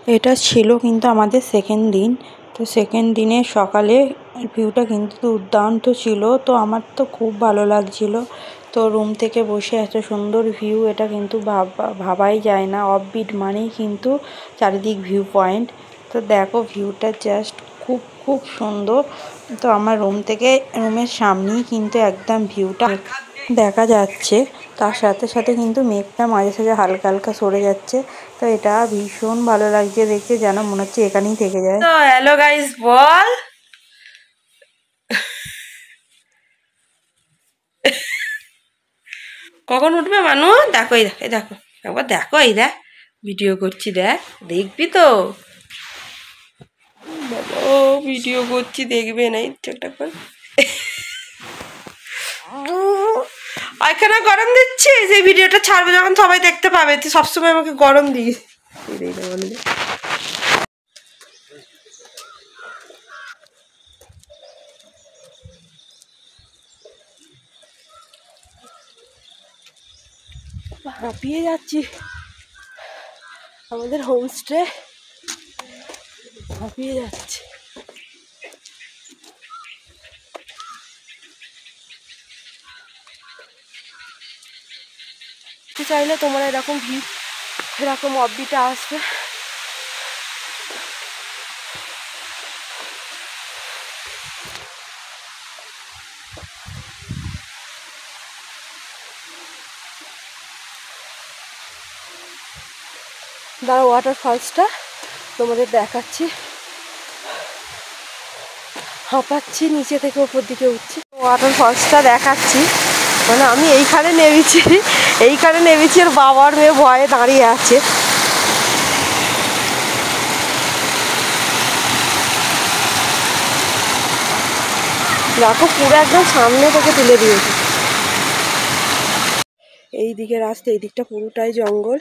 এটা ছিল কিন্তু আমাদের সেকেন্ড দিন। তো সেকেন্ড দিনে সকালে ভিউটা কিন্তু দুর্দান্ত ছিল। তো আমার তো খুব ভালো লাগছিল। তো রুম থেকে বসে এত সুন্দর ভিউ, এটা কিন্তু ভাবাই যায় না। অফবিট মানেই কিন্তু চারিদিক ভিউ পয়েন্ট। তো দেখো ভিউটা জাস্ট খুব খুব সুন্দর। তো আমার রুমের সামনেই কিন্তু একদম ভিউটা দেখা যাচ্ছে। তার সাথে সাথে কিন্তু মেঘটা মাঝে সাঝে হালকা হালকা সরে যাচ্ছে। তো এটা ভীষণ ভালো লাগছে দেখতে, যেন মনে হচ্ছে এখানেই থেকে যায়। তো হ্যালো গাইস, বল কখন উঠবে মানু? দেখো এই দেখো একবার দেখো, এই দেখ ভিডিও করছি, দেখ দেখবি তো? ও ভিডিও করছি, দেখবে না ঠিকঠাক করে। এখানে গরম দিচ্ছি, যে ভিডিওটা ছাড়বে যখন সবাই দেখতে পাবে, তুই সবসময় আমাকে গরম দিস। হাঁপিয়ে যাচ্ছি, আমাদের হোমস্টে হাঁপিয়ে যাচ্ছে। চাইলে তোমরা এরকম এরকম অফবিটে আসবে। দাঁড়া, ওয়াটারফলসটা তোমাদের দেখাচ্ছি। হাঁপাচ্ছি, নিচে থেকে ওপর দিকে উঠছি। ওয়াটারফলসটা দেখাচ্ছি। মানে আমি এইখানে নেমেছি আর বাবার মেয়ে ভয়ে দাঁড়িয়ে আছে। দেখো পুরো একদম সামনে থেকে তুলে দিয়েছে। এই দিকে রাস্তা, এই দিকটা পুরোটাই জঙ্গল,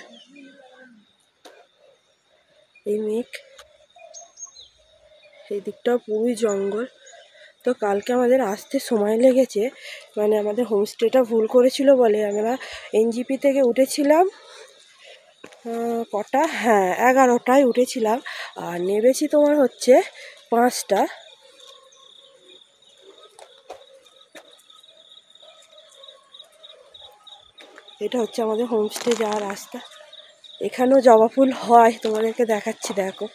এই মেঘ, এই দিকটাও পুরোই জঙ্গল। তো কালকে আমাদের আসতে সময় লেগেছে, মানে আমাদের হোমস্টেটা ভুল করেছিল বলে আমরা এনজিপি থেকে উঠেছিলাম কটা, হ্যাঁ 11টায় উঠেছিলাম, আর নেমেছি তোমার হচ্ছে 5টা। এটা হচ্ছে আমাদের হোমস্টে যাওয়ার রাস্তা। এখানেও জবা ফুল হয়, তোমাদেরকে দেখাচ্ছি, দেখো।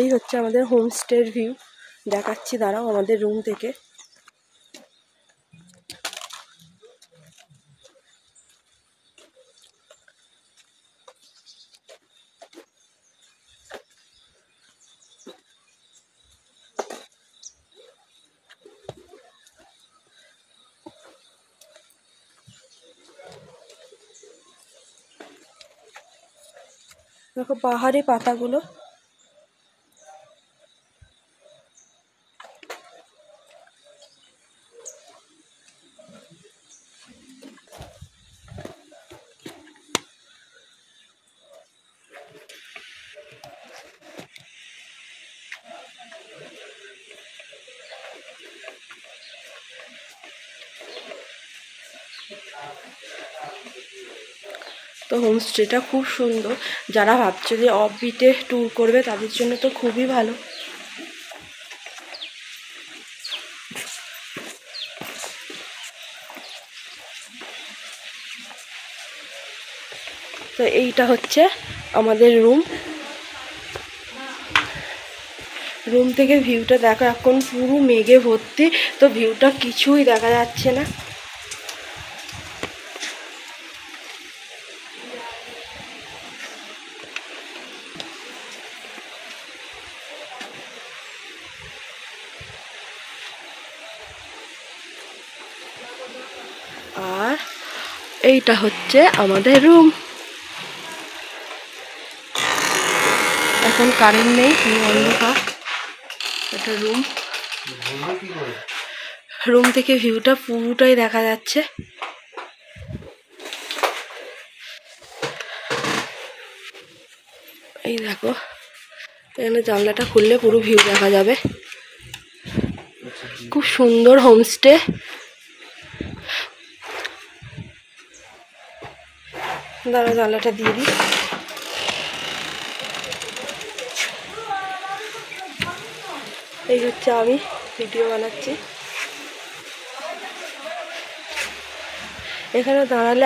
এই হচ্ছে আমাদের হোমস্টের ভিউ, দেখাচ্ছি দাঁড়াও আমাদের রুম থেকে। দেখো পাহাড়ি পাতাগুলো। তো হোমস্টেটা খুব সুন্দর, যারা ভাবছে যে অফবিটে ট্যুর করবে তাদের জন্য তো খুবই ভালো। তো এইটা হচ্ছে আমাদের রুম থেকে ভিউটা দেখো, এখন পুরো মেঘে ভর্তি, তো ভিউটা কিছুই দেখা যাচ্ছে না। আর এইটা হচ্ছে আমাদের রুম। এখন কারেন্ট নেই, অন্ধকার। এটা রুম থেকে ভিউটা পুরোটাই দেখা যাচ্ছে। এই দেখো, এখানে জানলাটা খুললে পুরো ভিউ দেখা যাবে। খুব সুন্দর হোমস্টে। দাঁড়া জানলাটা দিয়ে দিই। এই হচ্ছে আমি ভিডিও বানাচ্ছি। এখানে দাঁড়ালে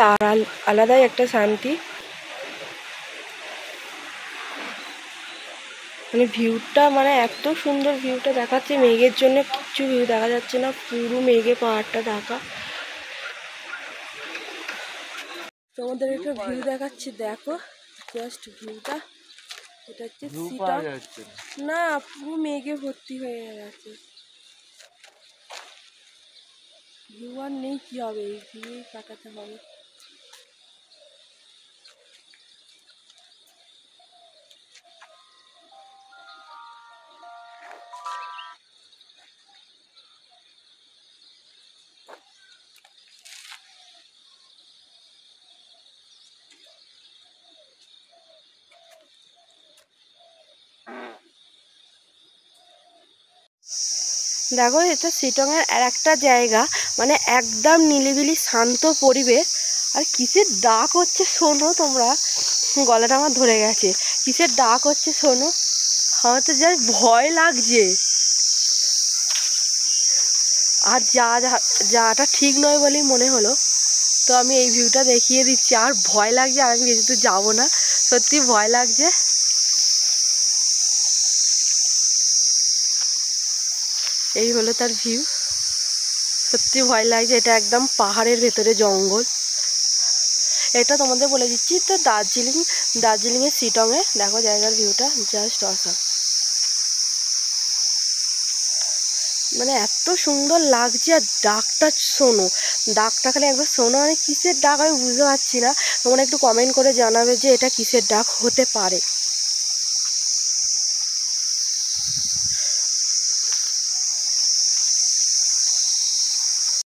আলাদাই একটা শান্তি, মানে ভিউটা মানে এত সুন্দর ভিউটা দেখাচ্ছে। মেঘের জন্য কিচ্ছু ভিউ দেখা যাচ্ছে না, পুরো মেঘে পাহাড়টা ঢাকা। তোমাদের একটা ভিউ দেখাচ্ছি, দেখো জাস্ট ভিউটা। এটা হচ্ছে সিটা, না পুরো মেঘে ভর্তি হয়ে গেছে। ভিউ আর নেই, কি হবে, এই ভিউ কাটাতে হবে। দেখো এটা শিটংয়ের আর একটা জায়গা, মানে একদম নিলিবিলি শান্ত পরিবেশ। আর কিসের ডাক হচ্ছে শোনো তোমরা, গলাটা আমার ধরে গেছে। কিসের ডাক হচ্ছে শোনো, আমার তো যা ভয় লাগছে। আর যাটা ঠিক নয় বলেই মনে হলো, তো আমি এই ভিউটা দেখিয়ে দিচ্ছি। আর ভয় লাগছে, আর আমি বেশি দূর যাবো না, সত্যি ভয় লাগছে। এই হলো তার ভিউ, সত্যি ভয় লাগছে। এটা একদম পাহাড়ের ভেতরে জঙ্গল। এটা তোমাদের বলে দিচ্ছি, তো দার্জিলিংয়ের শিটংয়ে দেখো জায়গার ভিউটা জাস্ট অসাম। মানে এত সুন্দর লাগছে। আর ডাকটা শোনো, ডাকটা খালি একবার শোনো, মানে কিসের ডাক আমি বুঝতে পারছি না। তোমরা একটু কমেন্ট করে জানাবে যে এটা কিসের ডাক হতে পারে।